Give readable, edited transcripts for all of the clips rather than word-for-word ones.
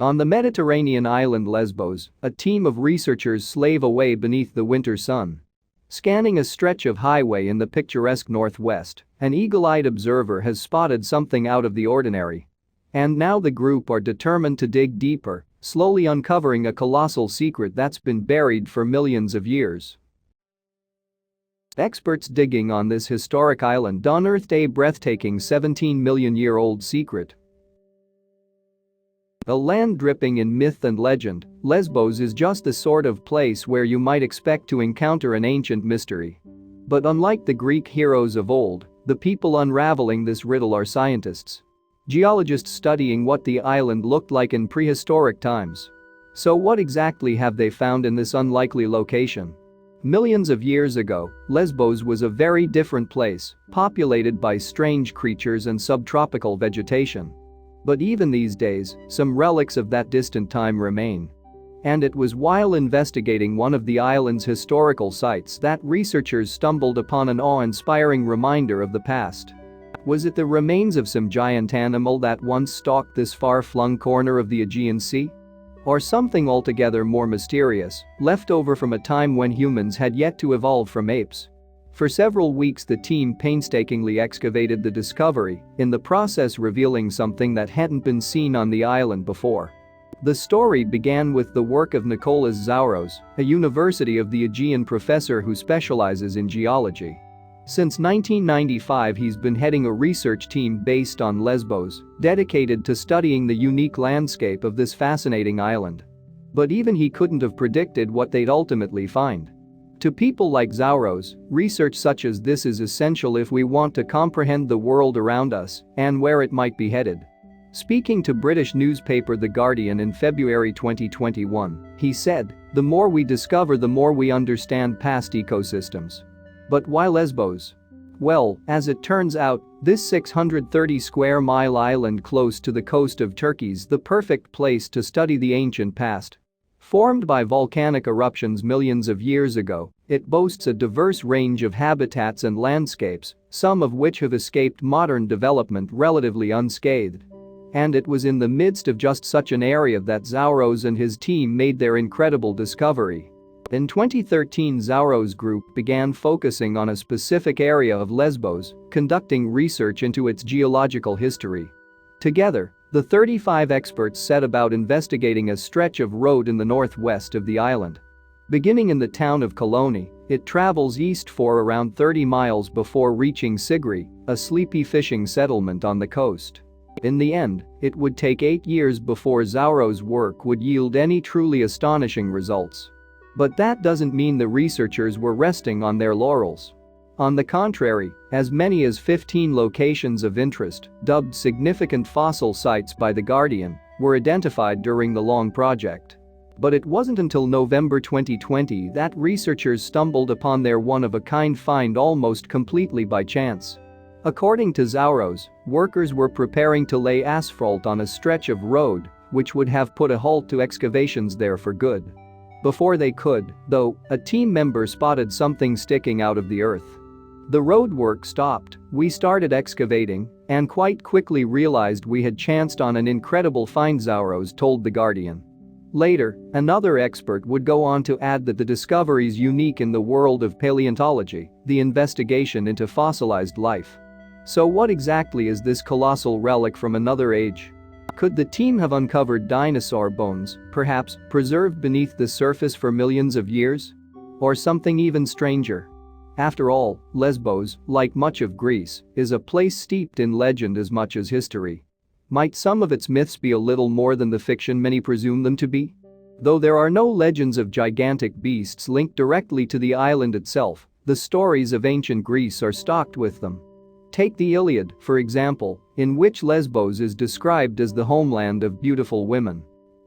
On the Mediterranean island Lesbos, a team of researchers slave away beneath the winter sun. Scanning a stretch of highway in the picturesque northwest, an eagle-eyed observer has spotted something out of the ordinary. And now the group are determined to dig deeper, slowly uncovering a colossal secret that's been buried for millions of years. Experts digging on this historic island unearthed a breathtaking 17-million-year-old secret. A land dripping in myth and legend, Lesbos is just the sort of place where you might expect to encounter an ancient mystery. But unlike the Greek heroes of old, the people unraveling this riddle are scientists. Geologists studying what the island looked like in prehistoric times. So what exactly have they found in this unlikely location? Millions of years ago, Lesbos was a very different place, populated by strange creatures and subtropical vegetation. But even these days, some relics of that distant time remain. And it was while investigating one of the island's historical sites that researchers stumbled upon an awe-inspiring reminder of the past. Was it the remains of some giant animal that once stalked this far-flung corner of the Aegean Sea? Or something altogether more mysterious, left over from a time when humans had yet to evolve from apes? For several weeks the team painstakingly excavated the discovery, in the process revealing something that hadn't been seen on the island before. The story began with the work of Nicholas Zauros, a University of the Aegean professor who specializes in geology. Since 1995 he's been heading a research team based on Lesbos, dedicated to studying the unique landscape of this fascinating island. But even he couldn't have predicted what they'd ultimately find. To people like Zauros, research such as this is essential if we want to comprehend the world around us and where it might be headed. Speaking to British newspaper The Guardian in February 2021, he said, "The more we discover, the more we understand past ecosystems." But why Lesbos? Well, as it turns out, this 630-square-mile island close to the coast of Turkey's the perfect place to study the ancient past. Formed by volcanic eruptions millions of years ago, it boasts a diverse range of habitats and landscapes, some of which have escaped modern development relatively unscathed. And it was in the midst of just such an area that Zauros and his team made their incredible discovery. In 2013, Zauros' group began focusing on a specific area of Lesbos, conducting research into its geological history. Together, the 35 experts set about investigating a stretch of road in the northwest of the island. Beginning in the town of Koloni, it travels east for around 30 miles before reaching Sigri, a sleepy fishing settlement on the coast. In the end, it would take 8 years before Zauros' work would yield any truly astonishing results. But that doesn't mean the researchers were resting on their laurels. On the contrary, as many as 15 locations of interest, dubbed significant fossil sites by The Guardian, were identified during the long project. But it wasn't until November 2020 that researchers stumbled upon their one-of-a-kind find almost completely by chance. According to Zauros, workers were preparing to lay asphalt on a stretch of road, which would have put a halt to excavations there for good. Before they could, though, a team member spotted something sticking out of the earth. The road work stopped, we started excavating, and quite quickly realized we had chanced on an incredible find, Zauros told The Guardian. Later, another expert would go on to add that the discovery's unique in the world of paleontology, the investigation into fossilized life. So what exactly is this colossal relic from another age? Could the team have uncovered dinosaur bones, perhaps preserved beneath the surface for millions of years? Or something even stranger? After all, Lesbos, like much of Greece, is a place steeped in legend as much as history. Might some of its myths be a little more than the fiction many presume them to be? Though there are no legends of gigantic beasts linked directly to the island itself, the stories of ancient Greece are stocked with them. Take the Iliad, for example, in which Lesbos is described as the homeland of beautiful women.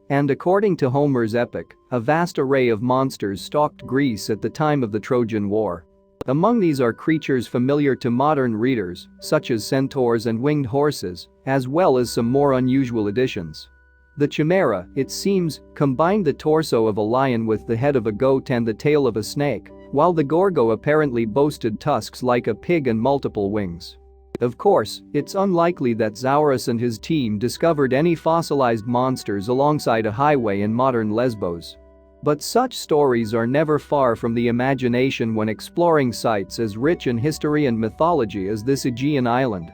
And according to Homer's epic, a vast array of monsters stalked Greece at the time of the Trojan War. Among these are creatures familiar to modern readers, such as centaurs and winged horses, as well as some more unusual additions. The Chimera, it seems, combined the torso of a lion with the head of a goat and the tail of a snake, while the Gorgo apparently boasted tusks like a pig and multiple wings. Of course, it's unlikely that Zauros and his team discovered any fossilized monsters alongside a highway in modern Lesbos. But such stories are never far from the imagination when exploring sites as rich in history and mythology as this Aegean island.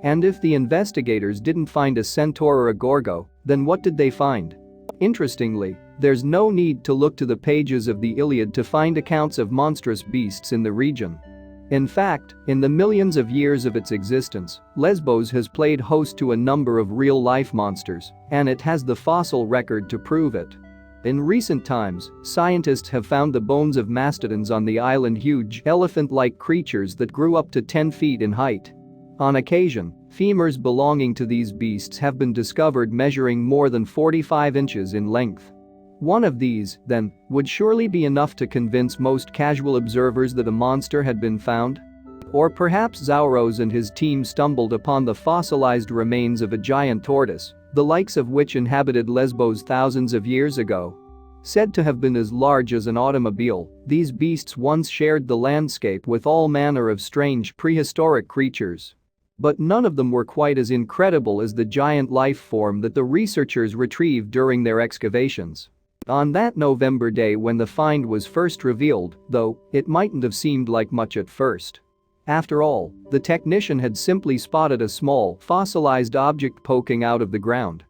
And if the investigators didn't find a centaur or a gorgo, then what did they find? Interestingly, there's no need to look to the pages of the Iliad to find accounts of monstrous beasts in the region. In fact, in the millions of years of its existence, Lesbos has played host to a number of real-life monsters, and it has the fossil record to prove it. In recent times, scientists have found the bones of mastodons on the island, huge, elephant-like creatures that grew up to 10 feet in height. On occasion, femurs belonging to these beasts have been discovered measuring more than 45 inches in length. One of these, then, would surely be enough to convince most casual observers that a monster had been found? Or perhaps Zauros and his team stumbled upon the fossilized remains of a giant tortoise, the likes of which inhabited Lesbos thousands of years ago. Said to have been as large as an automobile, these beasts once shared the landscape with all manner of strange prehistoric creatures. But none of them were quite as incredible as the giant life form that the researchers retrieved during their excavations. On that November day when the find was first revealed, though, it mightn't have seemed like much at first. After all, the technician had simply spotted a small, fossilized object poking out of the ground.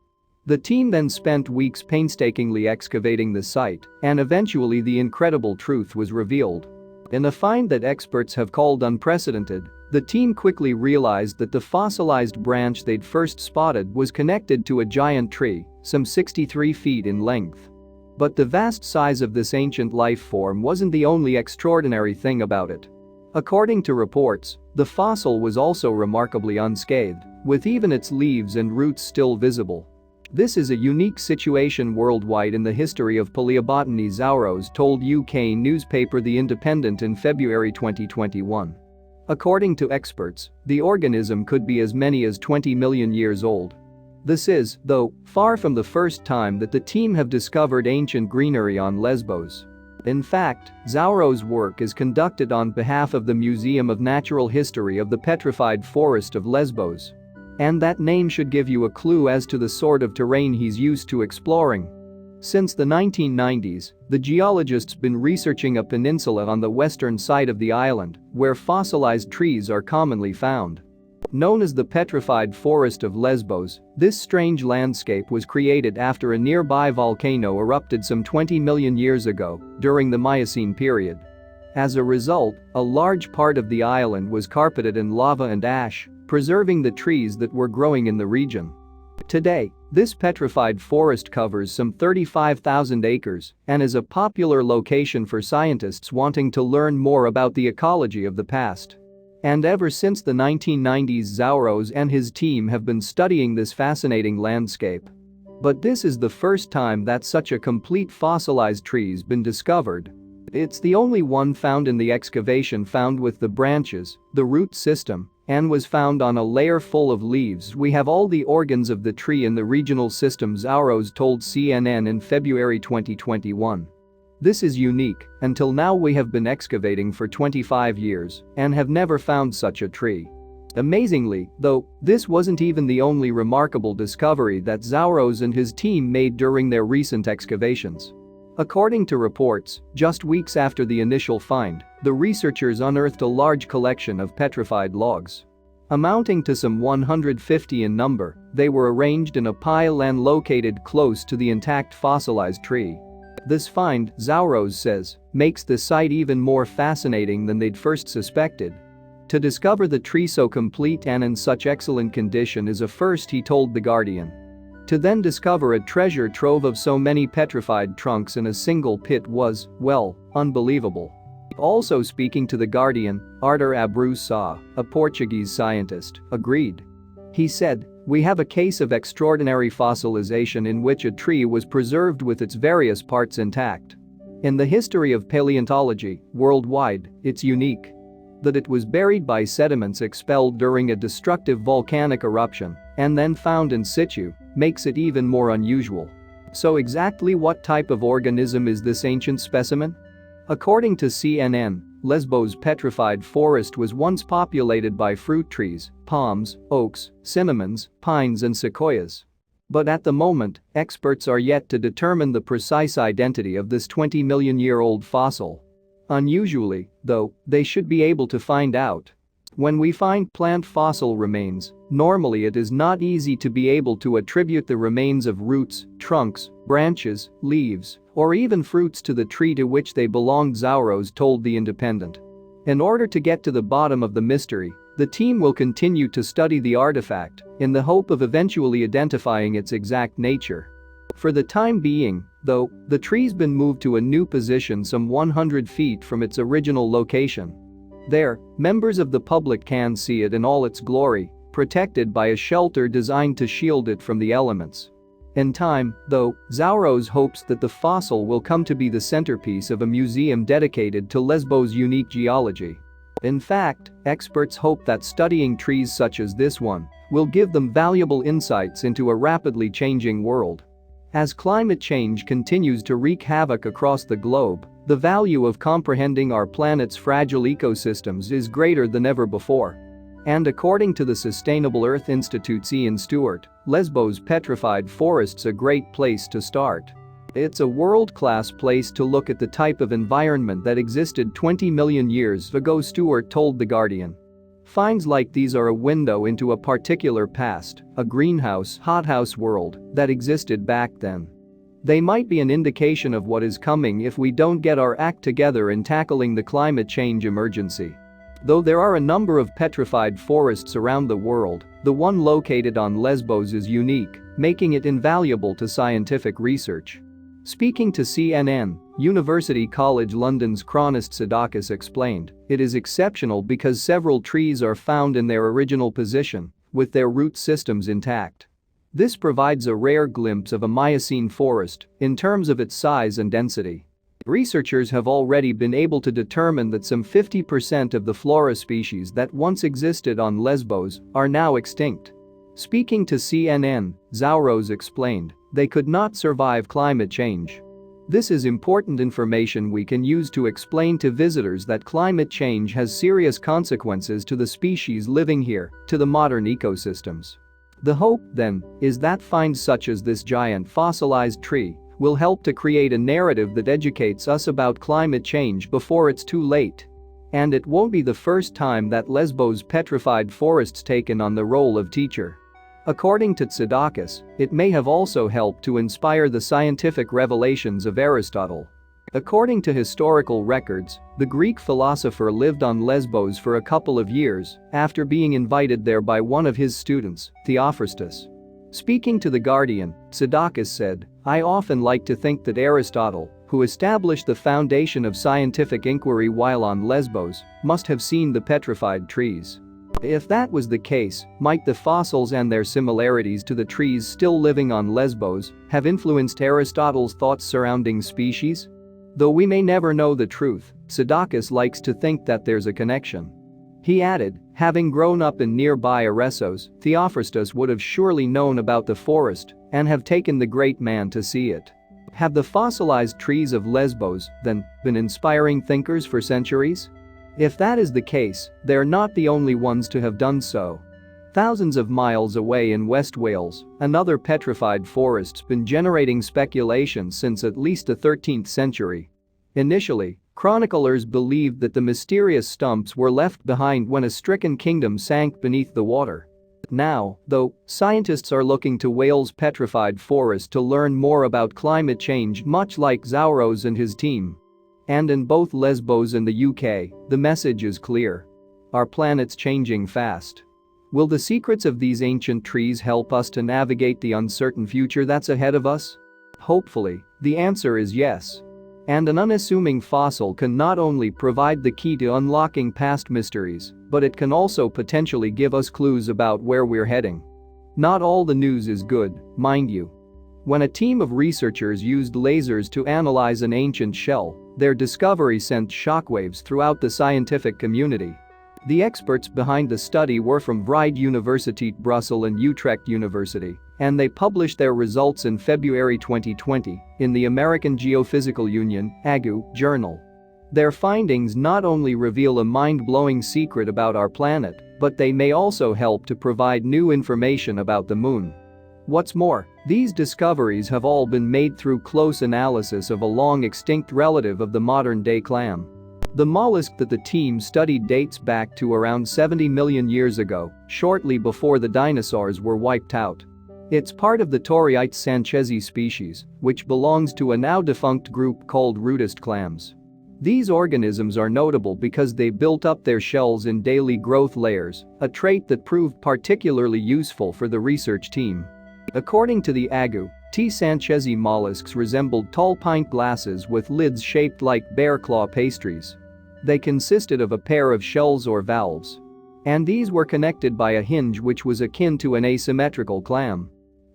The team then spent weeks painstakingly excavating the site, and eventually the incredible truth was revealed. In a find that experts have called unprecedented, the team quickly realized that the fossilized branch they'd first spotted was connected to a giant tree, some 63 feet in length. But the vast size of this ancient life form wasn't the only extraordinary thing about it. According to reports, the fossil was also remarkably unscathed, with even its leaves and roots still visible. This is a unique situation worldwide in the history of paleobotany, Zauros told UK newspaper The Independent in February 2021. According to experts, the organism could be as many as 20 million years old. This is, though, far from the first time that the team have discovered ancient greenery on Lesbos. In fact, Zauros' work is conducted on behalf of the Museum of Natural History of the Petrified Forest of Lesbos. And that name should give you a clue as to the sort of terrain he's used to exploring. Since the 1990s, the geologist's been researching a peninsula on the western side of the island, where fossilized trees are commonly found. Known as the Petrified Forest of Lesbos, this strange landscape was created after a nearby volcano erupted some 20 million years ago, during the Miocene period. As a result, a large part of the island was carpeted in lava and ash, preserving the trees that were growing in the region. Today, this petrified forest covers some 35,000 acres and is a popular location for scientists wanting to learn more about the ecology of the past. And ever since the 1990s, Zauros and his team have been studying this fascinating landscape. But this is the first time that such a complete fossilized tree's been discovered. It's the only one found in the excavation found with the branches, the root system, and was found on a layer full of leaves. We have all the organs of the tree in the regional system, Zauros told CNN in February 2021. This is unique. Until now we have been excavating for 25 years and have never found such a tree. Amazingly, though, this wasn't even the only remarkable discovery that Zauros and his team made during their recent excavations. According to reports, just weeks after the initial find, the researchers unearthed a large collection of petrified logs. Amounting to some 150 in number, they were arranged in a pile and located close to the intact fossilized tree. This find, Zauros says, makes the site even more fascinating than they'd first suspected. To discover the tree so complete and in such excellent condition is a first, he told The Guardian. To then discover a treasure trove of so many petrified trunks in a single pit was, well, unbelievable. Also speaking to The Guardian, Artur Abreu, a Portuguese scientist, agreed. He said, "We have a case of extraordinary fossilization in which a tree was preserved with its various parts intact. In the history of paleontology, worldwide, it's unique. That it was buried by sediments expelled during a destructive volcanic eruption and then found in situ makes it even more unusual." So exactly what type of organism is this ancient specimen? According to CNN, Lesbos' petrified forest was once populated by fruit trees, palms, oaks, cinnamons, pines and sequoias. But at the moment, experts are yet to determine the precise identity of this 20-million-year-old fossil. Unusually, though, they should be able to find out. When we find plant fossil remains, normally it is not easy to be able to attribute the remains of roots, trunks, branches, leaves, or even fruits to the tree to which they belonged, Zauros told The Independent. In order to get to the bottom of the mystery, the team will continue to study the artifact in the hope of eventually identifying its exact nature. For the time being, though, the tree's been moved to a new position some 100 feet from its original location. There, members of the public can see it in all its glory, protected by a shelter designed to shield it from the elements. In time, though, Zauros hopes that the fossil will come to be the centerpiece of a museum dedicated to Lesbos' unique geology. In fact, experts hope that studying trees such as this one will give them valuable insights into a rapidly changing world. As climate change continues to wreak havoc across the globe, the value of comprehending our planet's fragile ecosystems is greater than ever before. And according to the Sustainable Earth Institute's Ian Stewart, Lesbos' petrified forest's a great place to start. It's a world-class place to look at the type of environment that existed 20 million years ago, Stewart told The Guardian. Finds like these are a window into a particular past, a greenhouse, hothouse world that existed back then. They might be an indication of what is coming if we don't get our act together in tackling the climate change emergency. Though there are a number of petrified forests around the world, the one located on Lesbos is unique, making it invaluable to scientific research. Speaking to CNN, University College London's chronist Sadakis explained, it is exceptional because several trees are found in their original position, with their root systems intact. This provides a rare glimpse of a Miocene forest in terms of its size and density. Researchers have already been able to determine that some 50% of the flora species that once existed on Lesbos are now extinct. Speaking to CNN, Zauros explained, they could not survive climate change. This is important information we can use to explain to visitors that climate change has serious consequences to the species living here, to the modern ecosystems. The hope, then, is that finds such as this giant fossilized tree will help to create a narrative that educates us about climate change before it's too late. And it won't be the first time that Lesbos' petrified forests taken on the role of teacher. According to Tsadakis, it may have also helped to inspire the scientific revelations of Aristotle. According to historical records, the Greek philosopher lived on Lesbos for a couple of years after being invited there by one of his students, Theophrastus. Speaking to The Guardian, Tsadakis said, I often like to think that Aristotle, who established the foundation of scientific inquiry while on Lesbos, must have seen the petrified trees. If that was the case, might the fossils and their similarities to the trees still living on Lesbos have influenced Aristotle's thoughts surrounding species? Though we may never know the truth, Tsadakis likes to think that there's a connection. He added, having grown up in nearby Eressos, Theophrastus would have surely known about the forest and have taken the great man to see it. Have the fossilized trees of Lesbos, then, been inspiring thinkers for centuries? If that is the case, they're not the only ones to have done so. Thousands of miles away in West Wales, another petrified forest's been generating speculation since at least the 13th century. Initially, chroniclers believed that the mysterious stumps were left behind when a stricken kingdom sank beneath the water. Now, though, scientists are looking to Wales' petrified forest to learn more about climate change, much like Zauros and his team. And in both Lesbos and the UK, the message is clear. Our planet's changing fast. Will the secrets of these ancient trees help us to navigate the uncertain future that's ahead of us? Hopefully, the answer is yes. And an unassuming fossil can not only provide the key to unlocking past mysteries, but it can also potentially give us clues about where we're heading. Not all the news is good, mind you. When a team of researchers used lasers to analyze an ancient shell, their discovery sent shockwaves throughout the scientific community. The experts behind the study were from Vrije Universiteit Brussels and Utrecht University, and they published their results in February 2020 in the American Geophysical Union (AGU) journal. Their findings not only reveal a mind-blowing secret about our planet, but they may also help to provide new information about the moon. What's more, these discoveries have all been made through close analysis of a long-extinct relative of the modern-day clam. The mollusk that the team studied dates back to around 70 million years ago, shortly before the dinosaurs were wiped out. It's part of the Toriites sanchezi species, which belongs to a now-defunct group called rudist clams. These organisms are notable because they built up their shells in daily growth layers, a trait that proved particularly useful for the research team. According to the AGU, T. sanchezi mollusks resembled tall pint glasses with lids shaped like bear claw pastries. They consisted of a pair of shells or valves. And these were connected by a hinge which was akin to an asymmetrical clam.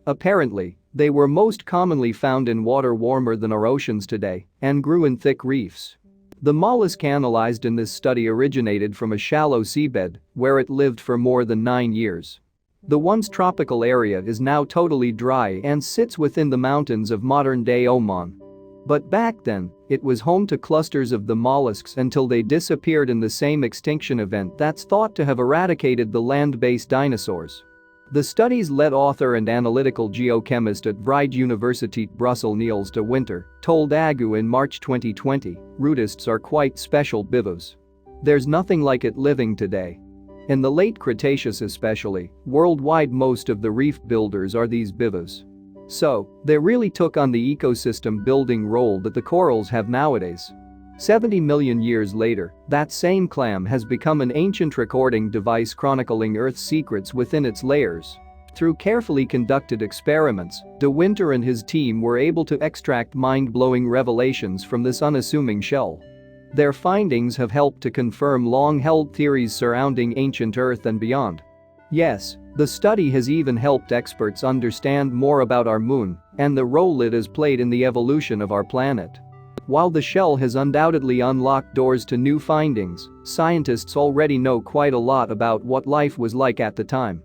Apparently, they were most commonly found in water warmer than our oceans today and grew in thick reefs. The mollusk analyzed in this study originated from a shallow seabed where it lived for more than 9 years. The once tropical area is now totally dry and sits within the mountains of modern-day Oman. But back then, it was home to clusters of the mollusks until they disappeared in the same extinction event that's thought to have eradicated the land-based dinosaurs. The study's lead author and analytical geochemist at Vrije Universiteit Brussels Niels de Winter told AGU in March 2020, rudists are quite special bivos. There's nothing like it living today. In the late Cretaceous especially, worldwide most of the reef builders are these bivos. So, they really took on the ecosystem building role that the corals have nowadays. 70 million years later, that same clam has become an ancient recording device chronicling Earth's secrets within its layers. Through carefully conducted experiments, de Winter and his team were able to extract mind-blowing revelations from this unassuming shell. Their findings have helped to confirm long-held theories surrounding ancient Earth and beyond. Yes, the study has even helped experts understand more about our moon and the role it has played in the evolution of our planet. While the shell has undoubtedly unlocked doors to new findings, scientists already know quite a lot about what life was like at the time.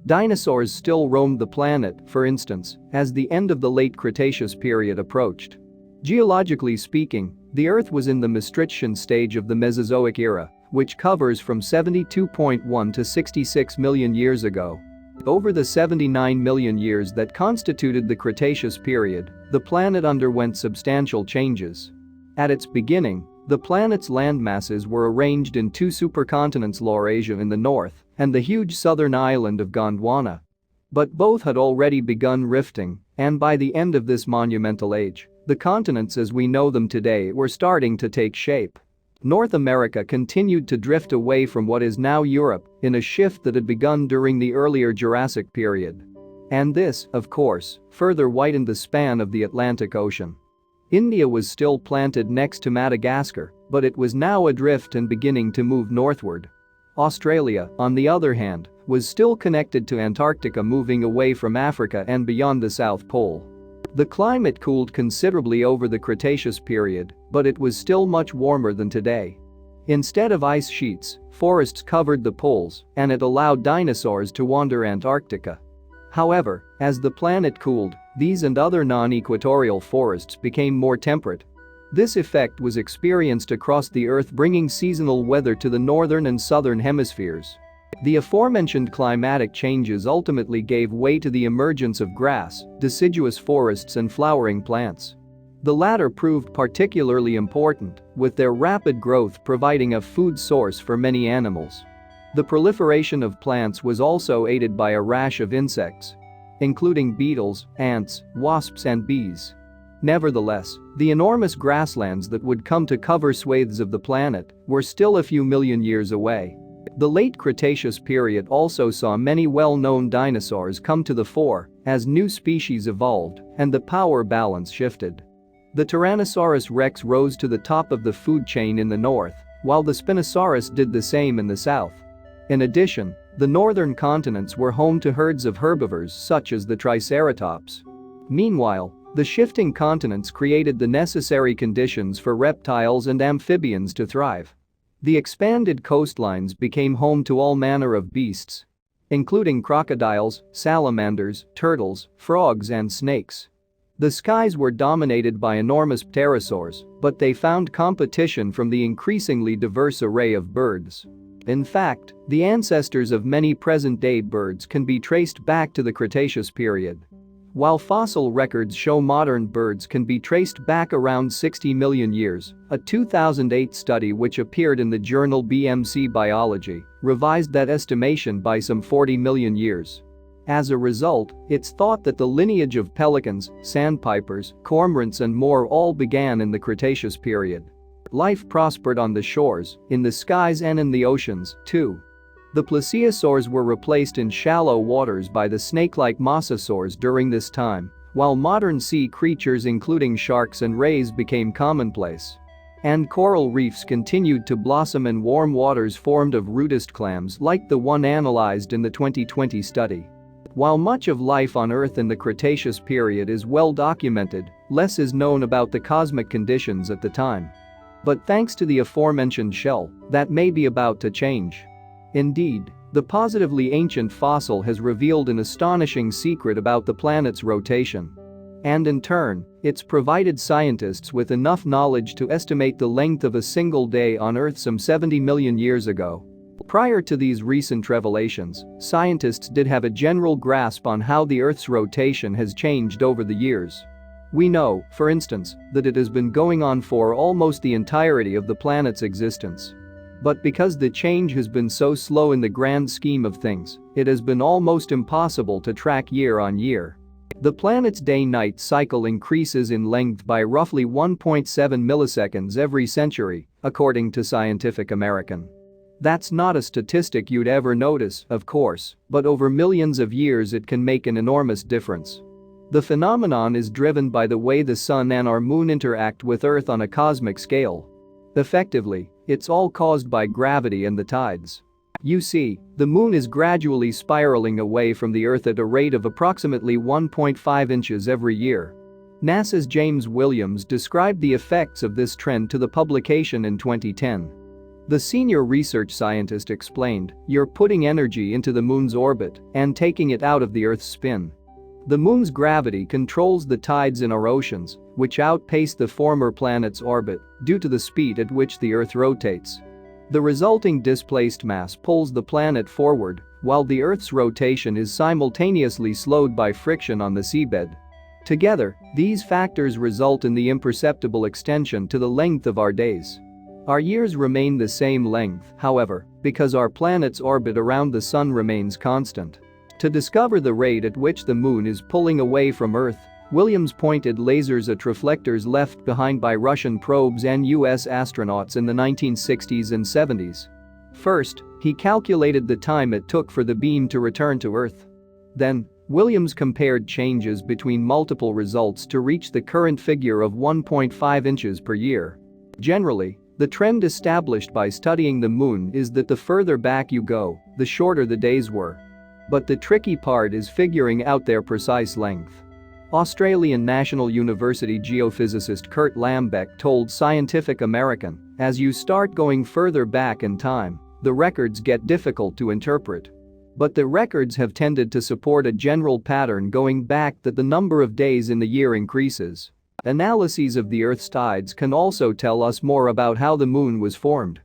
Dinosaurs still roamed the planet, for instance, as the end of the late Cretaceous period approached. Geologically speaking, the Earth was in the Maastrichtian stage of the Mesozoic Era, which covers from 72.1 to 66 million years ago. Over the 79 million years that constituted the Cretaceous period, the planet underwent substantial changes. At its beginning, the planet's landmasses were arranged in two supercontinents, Laurasia in the north and the huge southern island of Gondwana. But both had already begun rifting, and by the end of this monumental age, the continents as we know them today were starting to take shape. North America continued to drift away from what is now Europe in a shift that had begun during the earlier Jurassic period. And this, of course, further widened the span of the Atlantic Ocean. India was still planted next to Madagascar, but it was now adrift and beginning to move northward. Australia, on the other hand, was still connected to Antarctica, moving away from Africa and beyond the South Pole. The climate cooled considerably over the Cretaceous period, but it was still much warmer than today. Instead of ice sheets, forests covered the poles, and it allowed dinosaurs to wander Antarctica. However, as the planet cooled, these and other non-equatorial forests became more temperate. This effect was experienced across the Earth, bringing seasonal weather to the northern and southern hemispheres. The aforementioned climatic changes ultimately gave way to the emergence of grass, deciduous forests and flowering plants. The latter proved particularly important, with their rapid growth providing a food source for many animals. The proliferation of plants was also aided by a rash of insects, including beetles, ants, wasps and bees. Nevertheless, the enormous grasslands that would come to cover swathes of the planet were still a few million years away. The late Cretaceous period also saw many well-known dinosaurs come to the fore as new species evolved and the power balance shifted. The Tyrannosaurus rex rose to the top of the food chain in the north, while the Spinosaurus did the same in the south. In addition, the northern continents were home to herds of herbivores such as the Triceratops. Meanwhile, the shifting continents created the necessary conditions for reptiles and amphibians to thrive. The expanded coastlines became home to all manner of beasts, including crocodiles, salamanders, turtles, frogs and snakes. The skies were dominated by enormous pterosaurs, but they found competition from the increasingly diverse array of birds. In fact, the ancestors of many present-day birds can be traced back to the Cretaceous period. While fossil records show modern birds can be traced back around 60 million years, a 2008 study which appeared in the journal BMC Biology revised that estimation by some 40 million years. As a result, it's thought that the lineage of pelicans, sandpipers, cormorants and more all began in the Cretaceous period. Life prospered on the shores, in the skies and in the oceans, too. The plesiosaurs were replaced in shallow waters by the snake-like mosasaurs during this time, while modern sea creatures including sharks and rays became commonplace. And coral reefs continued to blossom in warm waters formed of rudist clams like the one analyzed in the 2020 study. While much of life on Earth in the Cretaceous period is well documented, less is known about the cosmic conditions at the time. But thanks to the aforementioned shell, that may be about to change. Indeed, the positively ancient fossil has revealed an astonishing secret about the planet's rotation. And in turn, it's provided scientists with enough knowledge to estimate the length of a single day on Earth some 70 million years ago. Prior to these recent revelations, scientists did have a general grasp on how the Earth's rotation has changed over the years. We know, for instance, that it has been going on for almost the entirety of the planet's existence. But because the change has been so slow in the grand scheme of things, it has been almost impossible to track year on year. The planet's day-night cycle increases in length by roughly 1.7 milliseconds every century, according to Scientific American. That's not a statistic you'd ever notice, of course, but over millions of years it can make an enormous difference. The phenomenon is driven by the way the sun and our moon interact with Earth on a cosmic scale. Effectively, it's all caused by gravity and the tides. You see, the moon is gradually spiraling away from the Earth at a rate of approximately 1.5 inches every year. NASA's James Williams described the effects of this trend to the publication in 2010. The senior research scientist explained, "You're putting energy into the moon's orbit and taking it out of the Earth's spin. The moon's gravity controls the tides in our oceans, which outpace the former planet's orbit due to the speed at which the Earth rotates. The resulting displaced mass pulls the planet forward, while the Earth's rotation is simultaneously slowed by friction on the seabed. Together, these factors result in the imperceptible extension to the length of our days. Our years remain the same length, however, because our planet's orbit around the sun remains constant." To discover the rate at which the moon is pulling away from Earth, Williams pointed lasers at reflectors left behind by Russian probes and US astronauts in the 1960s and 70s. First, he calculated the time it took for the beam to return to Earth. Then, Williams compared changes between multiple results to reach the current figure of 1.5 inches per year. Generally, the trend established by studying the moon is that the further back you go, the shorter the days were. But the tricky part is figuring out their precise length. Australian National University geophysicist Kurt Lambeck told Scientific American, "As you start going further back in time, the records get difficult to interpret. But the records have tended to support a general pattern going back that the number of days in the year increases. Analyses of the Earth's tides can also tell us more about how the moon was formed.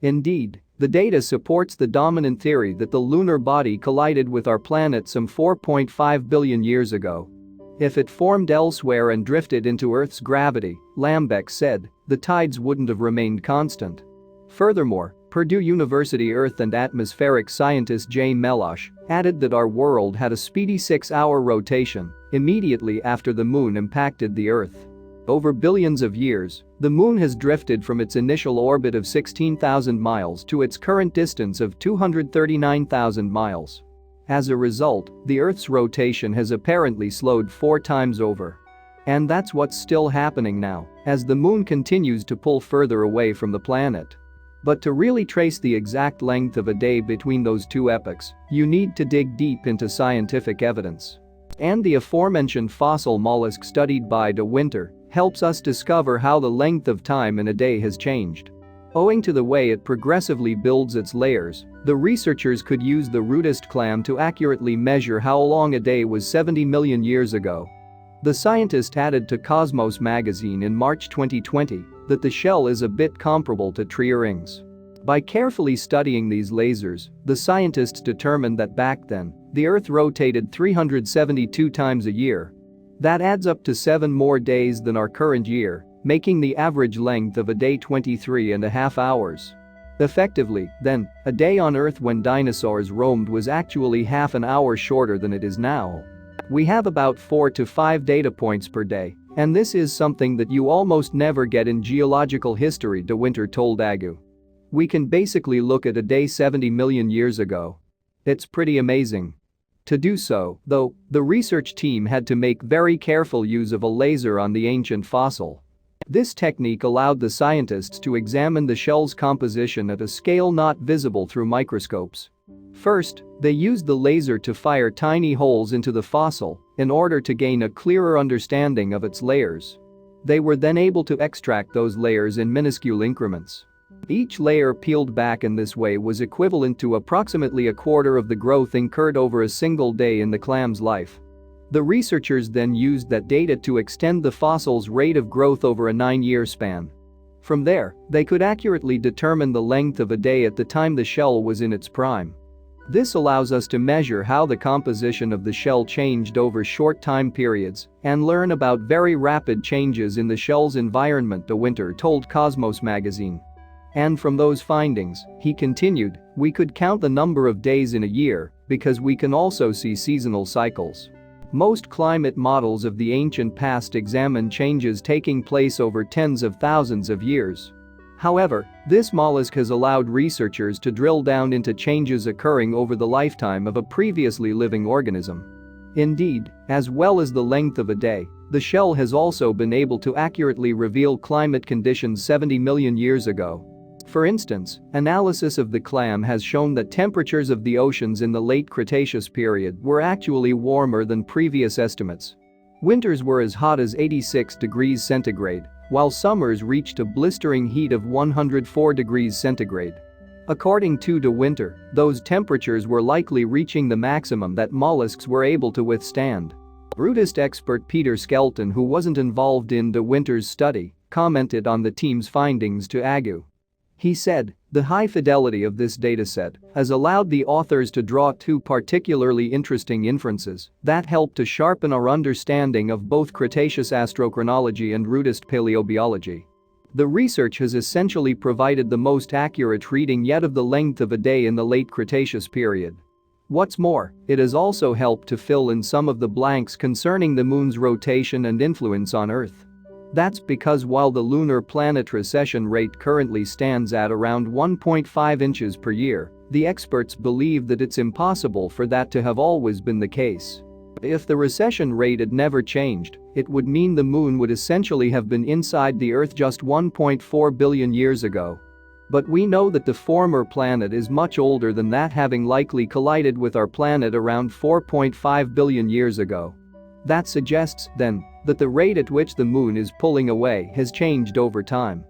Indeed, the data supports the dominant theory that the lunar body collided with our planet some 4.5 billion years ago. If it formed elsewhere and drifted into Earth's gravity," Lambeck said, "the tides wouldn't have remained constant." Furthermore, Purdue University Earth and atmospheric scientist Jay Melosh added that our world had a speedy 6-hour rotation immediately after the moon impacted the Earth. Over billions of years, the moon has drifted from its initial orbit of 16,000 miles to its current distance of 239,000 miles. As a result, the Earth's rotation has apparently slowed 4 times over. And that's what's still happening now, as the moon continues to pull further away from the planet. But to really trace the exact length of a day between those two epochs, you need to dig deep into scientific evidence. And the aforementioned fossil mollusk studied by De Winter helps us discover how the length of time in a day has changed. Owing to the way it progressively builds its layers, the researchers could use the rudist clam to accurately measure how long a day was 70 million years ago. The scientist added to Cosmos magazine in March 2020 that the shell is a bit comparable to tree rings. By carefully studying these lasers, the scientists determined that back then, the Earth rotated 372 times a year. That adds up to 7 more days than our current year, making the average length of a day 23.5 hours. Effectively, then, a day on Earth when dinosaurs roamed was actually half an hour shorter than it is now. We have about 4 to 5 data points per day, and this is something that you almost never get in geological history, De Winter told Agu. We can basically look at a day 70 million years ago. It's pretty amazing. To do so, though, the research team had to make very careful use of a laser on the ancient fossil. This technique allowed the scientists to examine the shell's composition at a scale not visible through microscopes. First, they used the laser to fire tiny holes into the fossil in order to gain a clearer understanding of its layers. They were then able to extract those layers in minuscule increments. Each layer peeled back in this way was equivalent to approximately a quarter of the growth incurred over a single day in the clam's life. The researchers then used that data to extend the fossil's rate of growth over a 9-year span. From there, they could accurately determine the length of a day at the time the shell was in its prime. This allows us to measure how the composition of the shell changed over short time periods and learn about very rapid changes in the shell's environment, De Winter told Cosmos magazine. And from those findings, he continued, we could count the number of days in a year because we can also see seasonal cycles. Most climate models of the ancient past examine changes taking place over tens of thousands of years. However, this mollusk has allowed researchers to drill down into changes occurring over the lifetime of a previously living organism. Indeed, as well as the length of a day, the shell has also been able to accurately reveal climate conditions 70 million years ago. For instance, analysis of the clam has shown that temperatures of the oceans in the late Cretaceous period were actually warmer than previous estimates. Winters were as hot as 86 degrees centigrade, while summers reached a blistering heat of 104 degrees centigrade. According to De Winter, those temperatures were likely reaching the maximum that mollusks were able to withstand. Rudist expert Peter Skelton, who wasn't involved in De Winter's study, commented on the team's findings to Agu. He said, the high fidelity of this dataset has allowed the authors to draw 2 particularly interesting inferences that help to sharpen our understanding of both Cretaceous astrochronology and Rudist paleobiology. The research has essentially provided the most accurate reading yet of the length of a day in the late Cretaceous period. What's more, it has also helped to fill in some of the blanks concerning the moon's rotation and influence on Earth. That's because while the lunar planet recession rate currently stands at around 1.5 inches per year, the experts believe that it's impossible for that to have always been the case. If the recession rate had never changed, it would mean the moon would essentially have been inside the Earth just 1.4 billion years ago. But we know that the former planet is much older than that, having likely collided with our planet around 4.5 billion years ago. That suggests, then, that the rate at which the moon is pulling away has changed over time.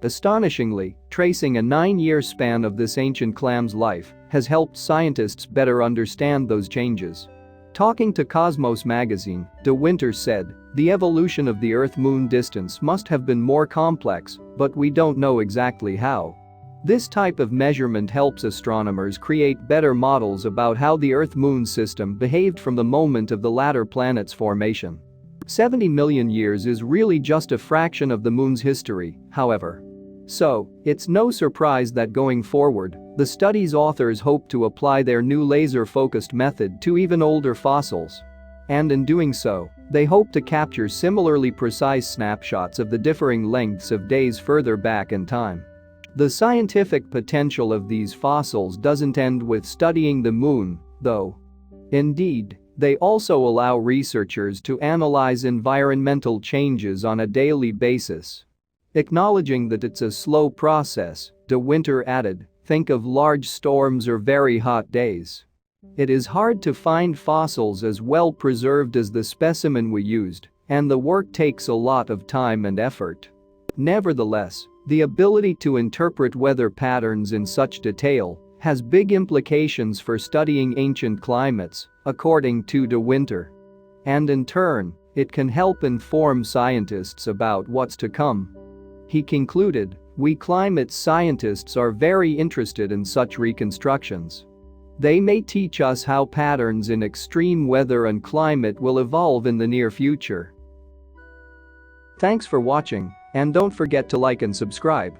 Astonishingly, tracing a 9-year span of this ancient clam's life has helped scientists better understand those changes. Talking to Cosmos magazine, De Winter said, the evolution of the Earth-Moon distance must have been more complex, but we don't know exactly how. This type of measurement helps astronomers create better models about how the Earth-Moon system behaved from the moment of the latter planet's formation. 70 million years is really just a fraction of the moon's history, however. So, it's no surprise that going forward, the study's authors hope to apply their new laser-focused method to even older fossils. And in doing so, they hope to capture similarly precise snapshots of the differing lengths of days further back in time. The scientific potential of these fossils doesn't end with studying the moon, though. Indeed, they also allow researchers to analyze environmental changes on a daily basis. Acknowledging that it's a slow process, De Winter added, think of large storms or very hot days. It is hard to find fossils as well preserved as the specimen we used, and the work takes a lot of time and effort. Nevertheless, the ability to interpret weather patterns in such detail has big implications for studying ancient climates, according to De Winter. And in turn, It can help inform scientists about what's to come. He concluded, "We climate scientists are very interested in such reconstructions. They may teach us how patterns in extreme weather and climate will evolve in the near future." Thanks for watching, and don't forget to like and subscribe.